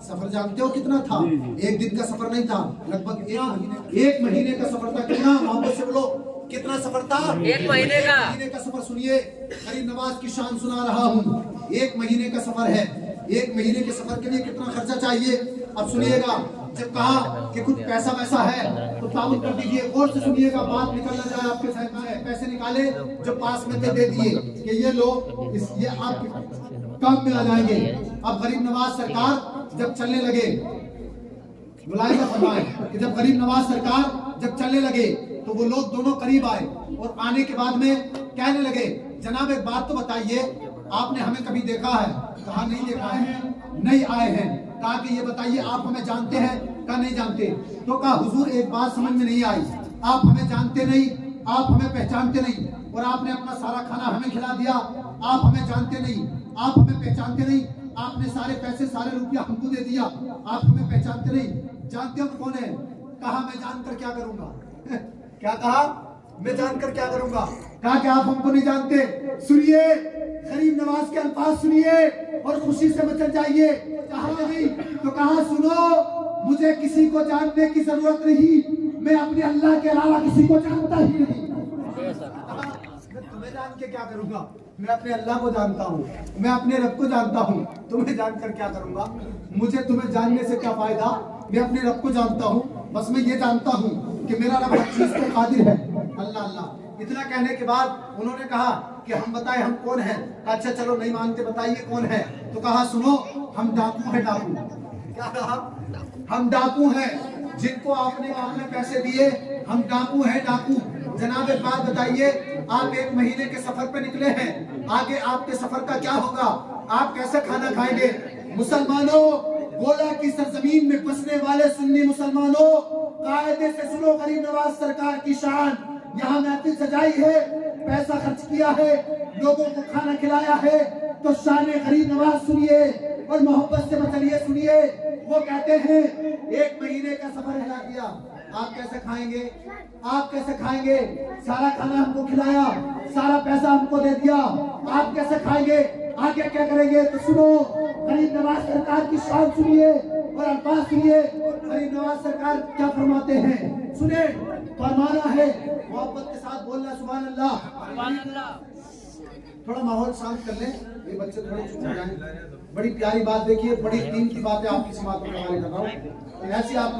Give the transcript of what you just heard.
सफर जानते हो कितना था? एक दिन का सफर नहीं था, लगभग एक महीने का सफर था। कितना? मोहब्बत से बोलो, कितना सफर था? एक महीने का। महीने का सफर। सुनिए, गरीब नवाज की शान सुना रहा हूँ। एक महीने का सफर है। एक महीने के सफर के लिए कितना खर्चा चाहिए? अब सुनिएगा, जब कहा कि कुछ पैसा वैसा है तो ताबूत कर दीजिए। और से सुनिएगा, बात निकल ना जाए आपके साथ में। पैसे निकाले जो पास में थे, दे दिए कि ये लो, ये आप काम में आ जाएंगे। अब गरीब नवाज सरकार जब चलने लगे, मुलाहिजा फरमाए कि जब गरीब नवाज सरकार जब चलने लगे तो वो लोग दोनों करीब आए और आने के बाद में कहने लगे, जनाब एक बात तो बताइए, आपने हमें कभी देखा है? कहा नहीं देखा है। नहीं आए हैं। कहा कि ये बताइए, आप हमें जानते हैं? कहा नहीं जानते। तो कहा हुजूर एक बात समझ में नहीं आई, आप हमें जानते नहीं, आप हमें पहचानते नहीं, और आपने अपना सारा खाना हमें खिला दिया। आप हमें जानते नहीं, आप हमें पहचानते नहीं, आपने सारे पैसे सारे रुपया हमको दे दिया, आप हमें पहचानते नहीं। जानते हो कौन है? कहा मैं जानकर क्या करूंगा? क्या कहा? मैं जानकर क्या करूंगा? कहा कि आप हमको नहीं जानते। सुनिए, गरीब नवाज के अल्फाज सुनिए और खुशी से मचल जाइए। कहा नहीं तो कहा, सुनो, मुझे किसी को जानने की जरूरत नहीं, मैं अपने अल्लाह के अलावा किसी को जानता ही नहीं। तुम्हें जान के क्या करूंगा? मैं अपने अल्लाह को जानता हूँ, मैं अपने रब को जानता हूँ, तुम्हें जानकर क्या करूंगा? मुझे तुम्हें जानने से क्या फायदा? मैं अपने रब को जानता हूँ, बस मैं ये जानता हूँ कि मेरा रब हर चीज पे कादिर है। अल्लाह अल्लाह। इतना कहने के बाद उन्होंने कहा कि हम बताएं हम कौन हैं? अच्छा चलो नहीं मानते, बताइए कौन है? तो कहा सुनो, हम डाकू हैं। डाकू। क्या कहा? हम डाकू हैं, जिनको आपने पैसे दिए, हम डाकू हैं, डाकू। जनाब एक बात बताइए, आप एक महीने के सफर पे निकले हैं, आगे आपके सफर का क्या होगा? आप कैसे खाना खाएंगे? मुसलमानों, गोला की सरजमीन में बसने वाले सुन्नी मुसलमानों, कायदे से सुनो गरीब नवाज सरकार की शान। यहाँ महफिल सजाई है, पैसा खर्च किया है, लोगों को खाना खिलाया है, तो शान गरीब नवाज सुनिए और मोहब्बत से मचलिए। सुनिए, वो कहते हैं एक महीने का सफर हिला दिया, आप कैसे खाएंगे? आप कैसे खाएंगे? सारा खाना हमको खिलाया, सारा पैसा हमको दे दिया, आप कैसे खाएंगे? आगे क्या करेंगे? तो सुनो, गरीब नवाज सरकार की शान सुनिए और अल्फाज सुनिए। गरीब नवाज सरकार क्या फरमाते हैं? सुने, फरमाना है, मोहब्बत के साथ बोलना, सुभान अल्लाह। सुभान अल्लाह। थोड़ा माहौल शांत कर ले, ये बच्चे थोड़े चुप हो जाएं। बड़ी प्यारी बात देखिए, बड़ी कीमती बात है आपकी समाज में कर रहा हूँ। ऐसी आप